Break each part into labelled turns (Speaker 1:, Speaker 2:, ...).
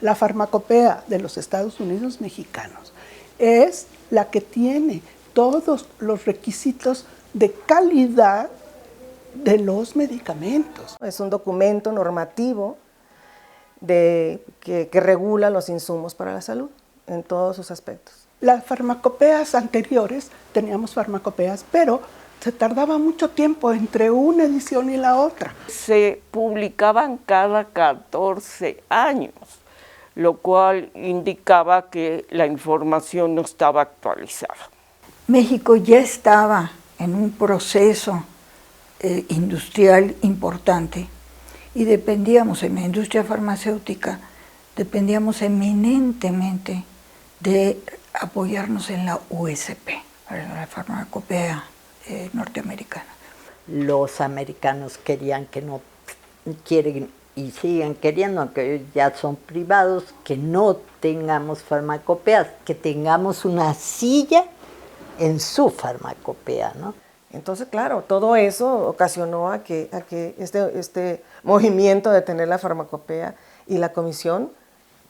Speaker 1: La farmacopea de los Estados Unidos mexicanos es la que tiene todos los requisitos de calidad de los medicamentos.
Speaker 2: Es un documento normativo que regula los insumos para la salud en todos sus aspectos.
Speaker 1: Las farmacopeas anteriores, teníamos farmacopeas, pero se tardaba mucho tiempo entre una edición y la otra.
Speaker 3: Se publicaban cada 14 años, lo cual indicaba que la información no estaba actualizada.
Speaker 4: México ya estaba en un proceso industrial importante y dependíamos en la industria farmacéutica, dependíamos eminentemente de apoyarnos en la USP, la farmacopea norteamericana.
Speaker 5: Los americanos querían que no quieren y siguen queriendo, aunque ya son privados, que no tengamos farmacopeas, que tengamos una silla en su farmacopea, ¿no?
Speaker 2: Entonces, claro, todo eso ocasionó a que este movimiento de tener la farmacopea y la comisión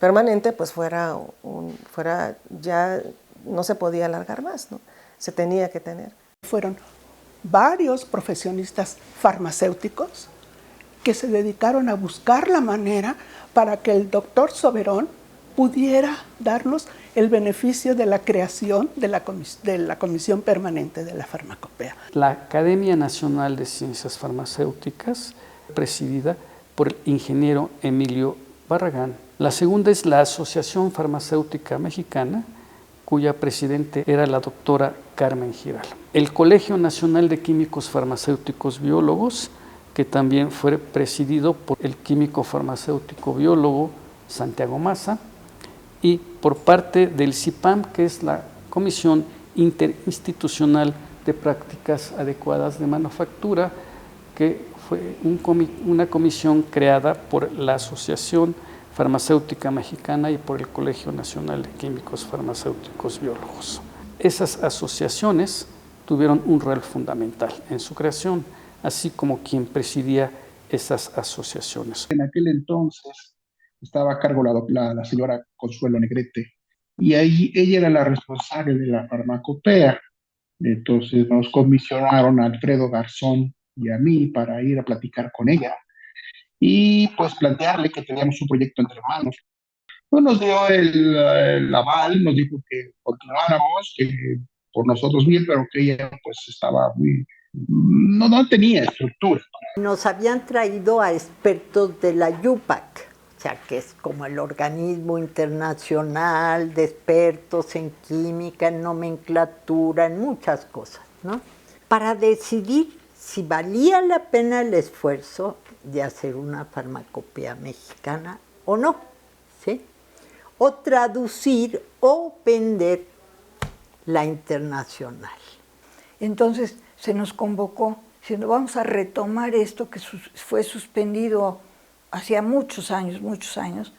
Speaker 2: permanente pues fuera ya no se podía alargar más, ¿no? Se tenía que tener.
Speaker 1: Fueron varios profesionistas farmacéuticos que se dedicaron a buscar la manera para que el doctor Soberón pudiera darnos el beneficio de la creación de la Comisión Permanente de la Farmacopea.
Speaker 6: La Academia Nacional de Ciencias Farmacéuticas, presidida por el ingeniero Emilio Barragán. La segunda es la Asociación Farmacéutica Mexicana, cuya presidente era la doctora Carmen Giral. El Colegio Nacional de Químicos Farmacéuticos Biólogos, que también fue presidido por el químico farmacéutico biólogo Santiago Maza, y por parte del CIPAM, que es la Comisión Interinstitucional de Prácticas Adecuadas de Manufactura, que fue una comisión creada por la Asociación Farmacéutica Mexicana y por el Colegio Nacional de Químicos Farmacéuticos Biólogos. Esas asociaciones tuvieron un rol fundamental en su creación, así como quien presidía esas asociaciones.
Speaker 7: En aquel entonces estaba a cargo la señora Consuelo Negrete, y ahí ella era la responsable de la farmacopea. Entonces nos comisionaron a Alfredo Garzón y a mí para ir a platicar con ella y pues plantearle que teníamos un proyecto entre manos. Pues nos dio el aval, nos dijo que continuáramos, que por nosotros bien, pero que ella pues estaba no tenía estructura.
Speaker 5: Nos habían traído a expertos de la UPAC, o sea, que es como el organismo internacional de expertos en química, en nomenclatura, en muchas cosas, ¿no? Para decidir si valía la pena el esfuerzo de hacer una farmacopea mexicana o no, ¿sí? O traducir o vender la internacional.
Speaker 4: Entonces se nos convocó, diciendo, vamos a retomar esto que fue suspendido hacía muchos años,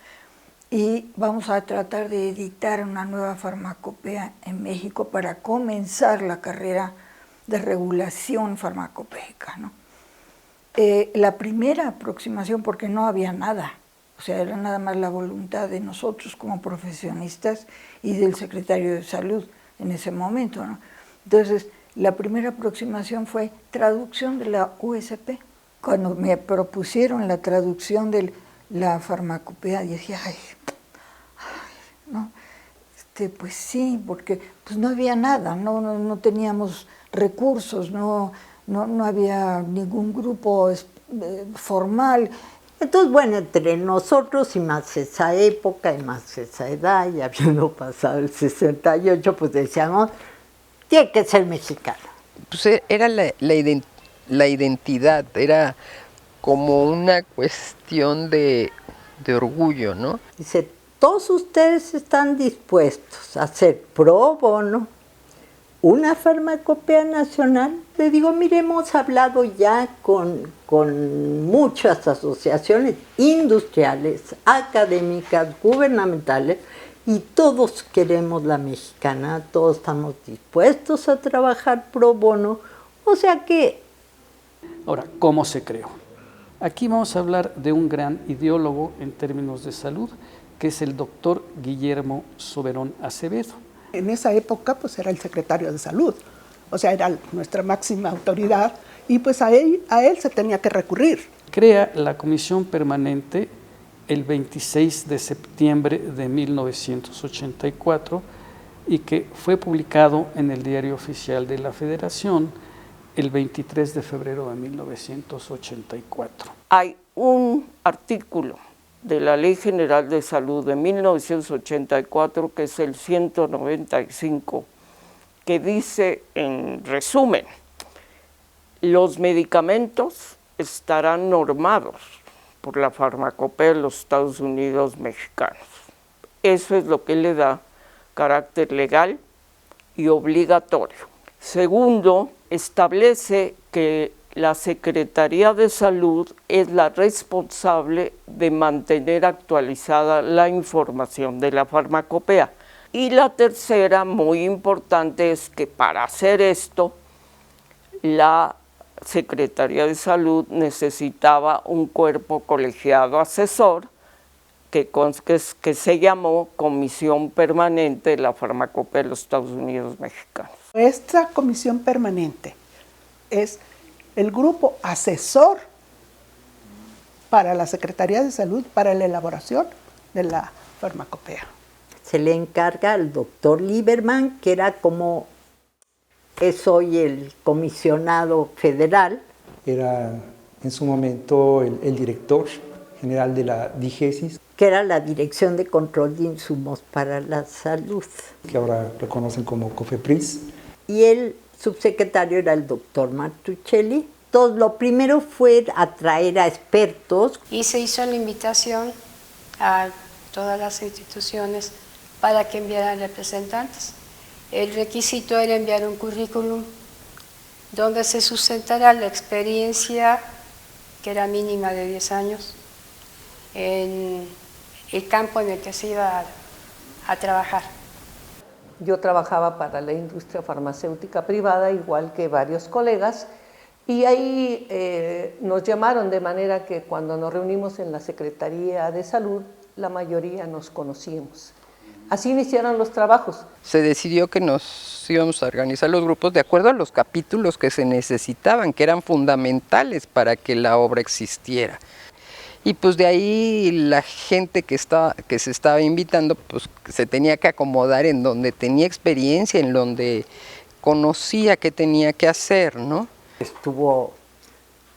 Speaker 4: y vamos a tratar de editar una nueva farmacopea en México para comenzar la carrera de regulación farmacopeica, ¿no? La primera aproximación, porque no había nada, o sea, era nada más la voluntad de nosotros como profesionistas y del secretario de Salud en ese momento, ¿no? Entonces, la primera aproximación fue traducción de la USP. Cuando me propusieron la traducción de la farmacopea, decía, ¿no? Pues sí, porque pues no había nada, no teníamos recursos, no había ningún grupo formal.
Speaker 5: Entonces, bueno, entre nosotros y más esa época y más esa edad, y habiendo pasado el 68, pues decíamos, tiene que ser mexicano.
Speaker 8: Pues era la identidad, era como una cuestión de orgullo, ¿no?
Speaker 5: Dice, todos ustedes están dispuestos a hacer pro bono una farmacopea nacional. Le digo, mire, hemos hablado ya con muchas asociaciones industriales, académicas, gubernamentales, y todos queremos la mexicana, todos estamos dispuestos a trabajar pro bono, o sea que...
Speaker 6: Ahora, ¿cómo se creó? Aquí vamos a hablar de un gran ideólogo en términos de salud, que es el doctor Guillermo Soberón Acevedo.
Speaker 1: En esa época pues era el secretario de Salud, o sea, era nuestra máxima autoridad y pues a él se tenía que recurrir.
Speaker 6: Crea la comisión permanente el 26 de septiembre de 1984 y que fue publicado en el Diario Oficial de la Federación el 23 de febrero de 1984.
Speaker 3: Hay un artículo de la Ley General de Salud de 1984, que es el 195, que dice, en resumen, los medicamentos estarán normados por la farmacopea de los Estados Unidos mexicanos. Eso es lo que le da carácter legal y obligatorio. Segundo, establece que la Secretaría de Salud es la responsable de mantener actualizada la información de la farmacopea. Y la tercera, muy importante, es que para hacer esto, la Secretaría de Salud necesitaba un cuerpo colegiado asesor que se llamó Comisión Permanente de la Farmacopea de los Estados Unidos Mexicanos.
Speaker 1: Esta comisión permanente es el grupo asesor para la Secretaría de Salud para la elaboración de la farmacopea.
Speaker 5: Se le encarga al doctor Lieberman, que era como es hoy el comisionado federal.
Speaker 9: Era en su momento el director general de la DIGESIS,
Speaker 5: que era la Dirección de Control de Insumos para la Salud,
Speaker 9: que ahora lo conocen como COFEPRIS.
Speaker 5: Y el subsecretario era el doctor Martuchelli. Entonces, lo primero fue atraer a expertos.
Speaker 10: Y se hizo la invitación a todas las instituciones para que enviaran representantes. El requisito era enviar un currículum donde se sustentara la experiencia, que era mínima de 10 años, en el campo en el que se iba a trabajar.
Speaker 11: Yo trabajaba para la industria farmacéutica privada, igual que varios colegas, y ahí nos llamaron, de manera que cuando nos reunimos en la Secretaría de Salud, la mayoría nos conocíamos. Así iniciaron los trabajos.
Speaker 8: Se decidió que nos íbamos a organizar los grupos de acuerdo a los capítulos que se necesitaban, que eran fundamentales para que la obra existiera. Y pues de ahí la gente que se estaba invitando, pues se tenía que acomodar en donde tenía experiencia, en donde conocía qué tenía que hacer, ¿no?
Speaker 5: Estuvo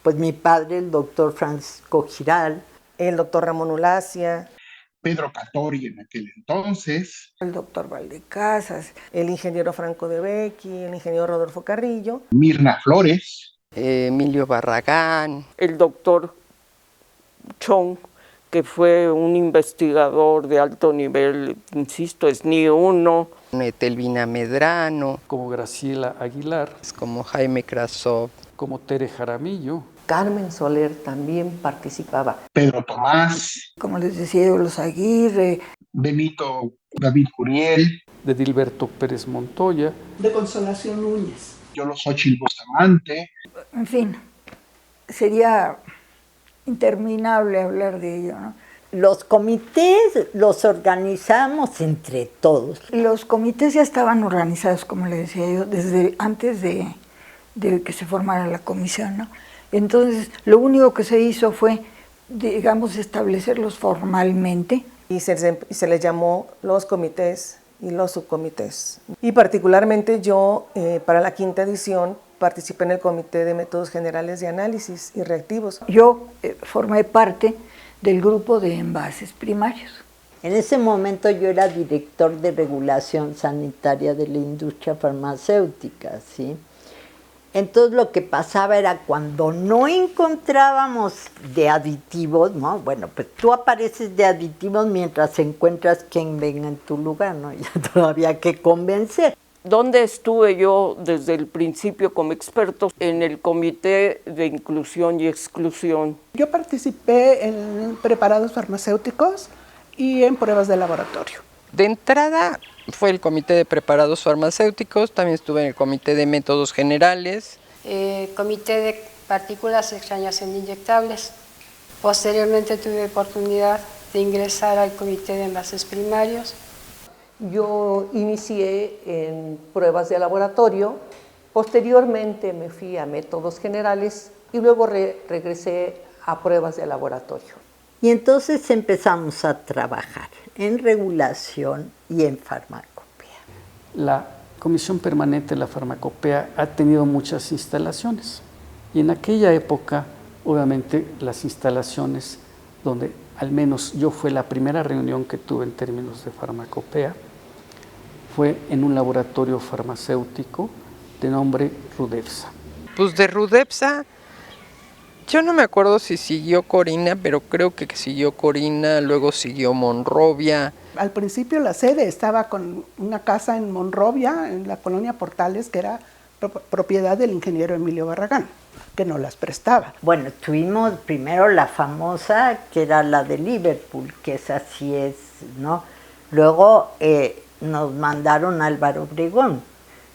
Speaker 5: pues mi padre, el doctor Francisco Giral,
Speaker 2: el doctor Ramón Ulacia,
Speaker 7: Pedro Catori en aquel entonces,
Speaker 4: el doctor Valdecasas,
Speaker 2: el ingeniero Franco de Becchi, el ingeniero Rodolfo Carrillo,
Speaker 7: Mirna Flores,
Speaker 8: Emilio Barragán,
Speaker 3: el doctor Chong, que fue un investigador de alto nivel, insisto, es SNI 1.
Speaker 8: Telvina Medrano,
Speaker 6: como Graciela Aguilar,
Speaker 8: como Jaime Krasov,
Speaker 6: como Tere Jaramillo.
Speaker 11: Carmen Soler también participaba.
Speaker 7: Pedro Tomás,
Speaker 4: como les decía, los Aguirre,
Speaker 7: Benito David Curiel,
Speaker 6: de Dilberto Pérez Montoya,
Speaker 1: de Consolación Núñez,
Speaker 7: Yolo Xochitl Bustamante.
Speaker 4: En fin, sería interminable hablar de ello, ¿no?
Speaker 5: Los comités los organizamos entre todos.
Speaker 4: Los comités ya estaban organizados, como le decía yo, desde antes de que se formara la comisión, ¿no? Entonces, lo único que se hizo fue, digamos, establecerlos formalmente.
Speaker 2: Y se les llamó los comités y los subcomités. Y particularmente yo, para la quinta edición, participé en el Comité de Métodos Generales de Análisis y Reactivos.
Speaker 4: Yo formé parte del grupo de envases primarios.
Speaker 5: En ese momento yo era director de regulación sanitaria de la industria farmacéutica, ¿sí? Entonces lo que pasaba era cuando no encontrábamos de aditivos, ¿no? Bueno, pues tú apareces de aditivos mientras encuentras quien venga en tu lugar, ¿no? Ya todavía hay que convencer.
Speaker 3: ¿Dónde estuve yo desde el principio como experto? En el Comité de Inclusión y Exclusión.
Speaker 1: Yo participé en preparados farmacéuticos y en pruebas de laboratorio.
Speaker 8: De entrada fue el Comité de Preparados Farmacéuticos, también estuve en el Comité de Métodos Generales.
Speaker 10: Comité de Partículas Extrañas en Inyectables. Posteriormente tuve oportunidad de ingresar al Comité de Envases Primarios.
Speaker 11: Yo inicié en pruebas de laboratorio, posteriormente me fui a métodos generales y luego regresé a pruebas de laboratorio.
Speaker 5: Y entonces empezamos a trabajar en regulación y en farmacopea.
Speaker 6: La Comisión Permanente de la Farmacopea ha tenido muchas instalaciones y en aquella época, obviamente, las instalaciones donde al menos yo fue la primera reunión que tuve en términos de farmacopea, fue en un laboratorio farmacéutico de nombre Rudepsa.
Speaker 8: Pues de Rudepsa, yo no me acuerdo si siguió Corina, pero creo que siguió Corina, luego siguió Monrovia.
Speaker 1: Al principio la sede estaba con una casa en Monrovia, en la colonia Portales, que era propiedad del ingeniero Emilio Barragán, que no las prestaba.
Speaker 5: Bueno, tuvimos primero la famosa, que era la de Liverpool, que es así es, ¿no? Luego nos mandaron a Álvaro Obregón,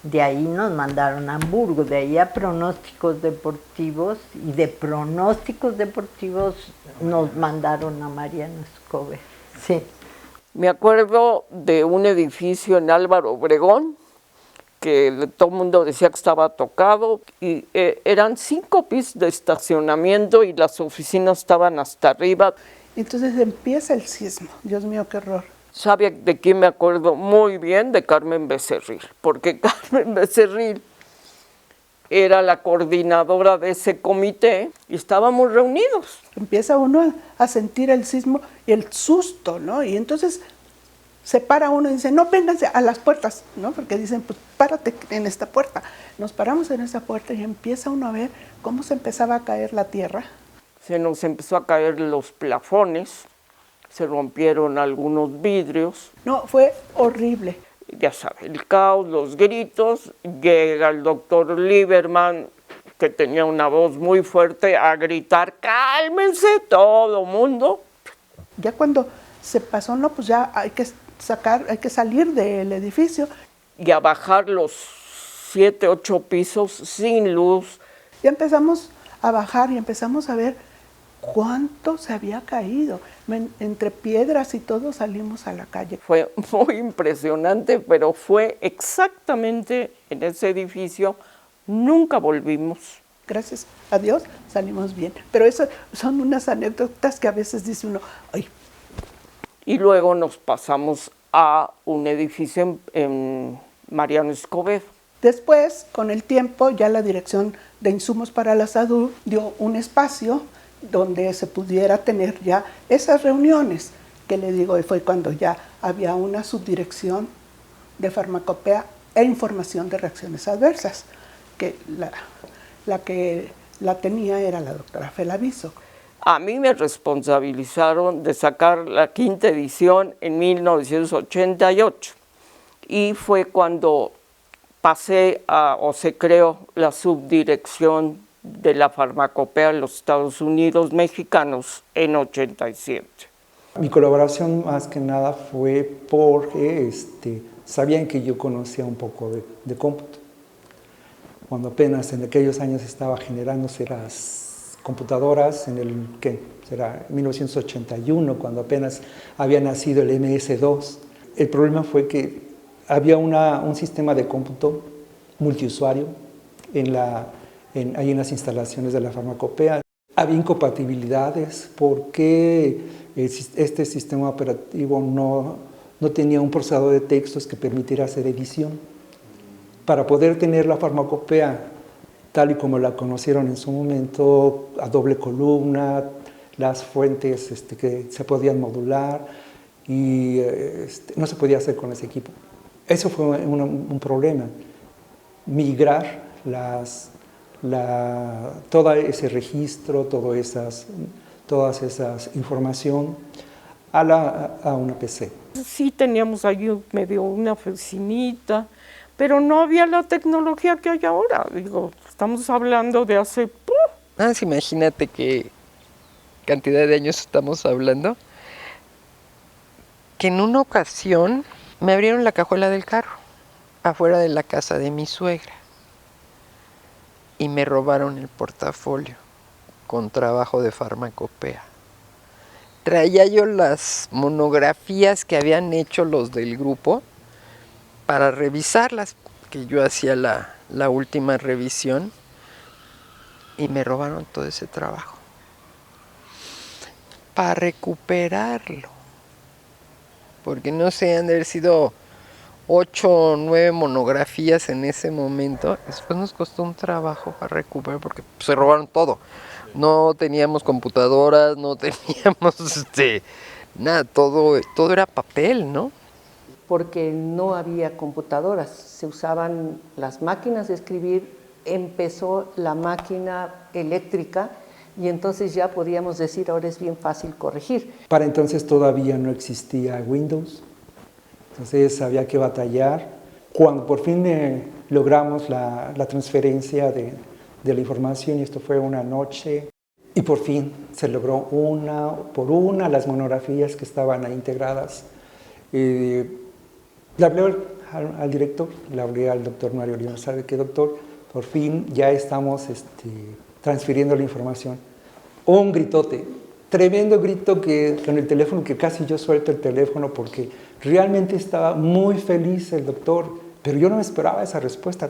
Speaker 5: de ahí nos mandaron a Hamburgo, de ahí a pronósticos deportivos, y de pronósticos deportivos nos mandaron a Mariano Escobar. Sí.
Speaker 3: Me acuerdo de un edificio en Álvaro Obregón, que todo el mundo decía que estaba tocado, y eran 5 pisos de estacionamiento y las oficinas estaban hasta arriba.
Speaker 1: Entonces empieza el sismo. Dios mío, qué horror.
Speaker 3: ¿Sabe de quién me acuerdo muy bien? De Carmen Becerril, porque Carmen Becerril era la coordinadora de ese comité y estábamos reunidos.
Speaker 1: Empieza uno a sentir el sismo y el susto, ¿no? Y entonces se para uno y dice, no, vénganse a las puertas, ¿no? Porque dicen, pues párate en esta puerta. Nos paramos en esa puerta y empieza uno a ver cómo se empezaba a caer la tierra.
Speaker 3: Se nos empezó a caer los plafones, se rompieron algunos vidrios.
Speaker 1: No, fue horrible.
Speaker 3: Ya sabe, el caos, los gritos, llega el doctor Lieberman, que tenía una voz muy fuerte, a gritar, cálmense todo mundo.
Speaker 1: Ya cuando se pasó, no, pues ya hay que salir del edificio.
Speaker 3: Y a bajar los 7, 8 pisos sin luz.
Speaker 1: Ya empezamos a bajar y empezamos a ver cuánto se había caído. Entre piedras y todo salimos a la calle.
Speaker 3: Fue muy impresionante, pero fue exactamente en ese edificio. Nunca volvimos.
Speaker 1: Gracias a Dios salimos bien. Pero eso son unas anécdotas que a veces dice uno, ay.
Speaker 3: Y luego nos pasamos a un edificio en Mariano Escobedo.
Speaker 1: Después, con el tiempo, ya la Dirección de Insumos para la Salud dio un espacio donde se pudiera tener ya esas reuniones, que le digo, fue cuando ya había una subdirección de farmacopea e información de reacciones adversas, que la que la tenía era la doctora Felaviso.
Speaker 3: A mí me responsabilizaron de sacar la 5ª edición en 1988 y fue cuando pasé o se creó la subdirección de la farmacopea en los Estados Unidos mexicanos en 87.
Speaker 9: Mi colaboración más que nada fue porque sabían que yo conocía un poco de cómputo. Cuando apenas en aquellos años estaba generándose las computadoras, será 1981, cuando apenas había nacido el MS2. El problema fue que había un sistema de cómputo multiusuario ahí en las instalaciones de la farmacopea. Había incompatibilidades porque este sistema operativo no tenía un procesador de textos que permitiera hacer edición. Para poder tener la farmacopea tal y como la conocieron en su momento, a doble columna, las fuentes que se podían modular, y no se podía hacer con ese equipo. Eso fue un problema. Migrar todo ese registro, todas esas información a una PC.
Speaker 3: Sí teníamos ahí medio una oficinita, pero no había la tecnología que hay ahora. Digo, estamos hablando de hace...
Speaker 8: Imagínate qué cantidad de años estamos hablando. Que en una ocasión me abrieron la cajuela del carro, afuera de la casa de mi suegra, y me robaron el portafolio con trabajo de farmacopea. traía yo las monografías que habían hecho los del grupo para revisarlas, que yo hacía la última revisión, y me robaron todo ese trabajo. Para recuperarlo, porque no sé, han de haber sido 8 o 9 monografías en ese momento. Después nos costó un trabajo para recuperar, porque se robaron todo. No teníamos computadoras, no teníamos nada, todo era papel, ¿no?
Speaker 11: Porque no había computadoras, se usaban las máquinas de escribir, empezó la máquina eléctrica y entonces ya podíamos decir, ahora es bien fácil corregir.
Speaker 9: Para entonces todavía no existía Windows, entonces había que batallar. Cuando por fin logramos la transferencia de la información, y esto fue una noche, y por fin se logró una por una las monografías que estaban ahí integradas. Le hablé al director, le hablé al doctor Mario León, ¿sabe qué, doctor? Por fin ya estamos transfiriendo la información. Un gritote, tremendo grito que con el teléfono, que casi yo suelto el teléfono porque realmente estaba muy feliz el doctor, pero yo no me esperaba esa respuesta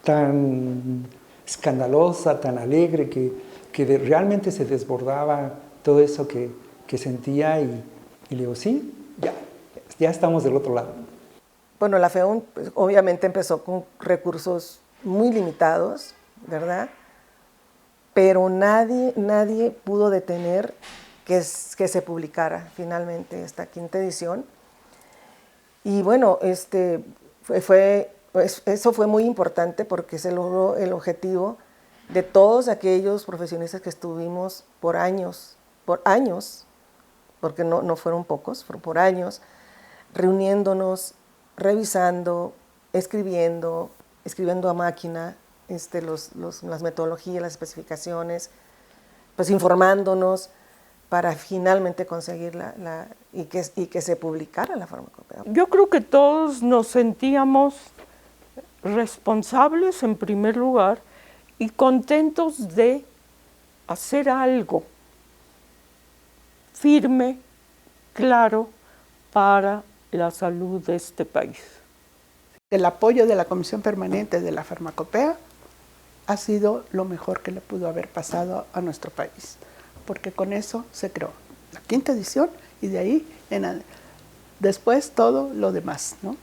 Speaker 9: tan escandalosa, tan alegre, que realmente se desbordaba todo eso que sentía, y le digo, sí, ya estamos del otro lado.
Speaker 2: Bueno, la FEUN pues, obviamente empezó con recursos muy limitados, ¿verdad? Pero nadie pudo detener que se publicara finalmente esta quinta edición. Y bueno, eso fue muy importante porque se logró el objetivo de todos aquellos profesionistas que estuvimos por años, porque no fueron pocos, fueron por años, reuniéndonos, revisando, escribiendo a máquina las metodologías, las especificaciones, pues informándonos para finalmente conseguir y que se publicara la farmacopea.
Speaker 3: Yo creo que todos nos sentíamos responsables en primer lugar y contentos de hacer algo firme, claro, para la salud de este país.
Speaker 1: El apoyo de la Comisión Permanente de la Farmacopea ha sido lo mejor que le pudo haber pasado a nuestro país, porque con eso se creó la quinta edición y de ahí después todo lo demás, ¿no?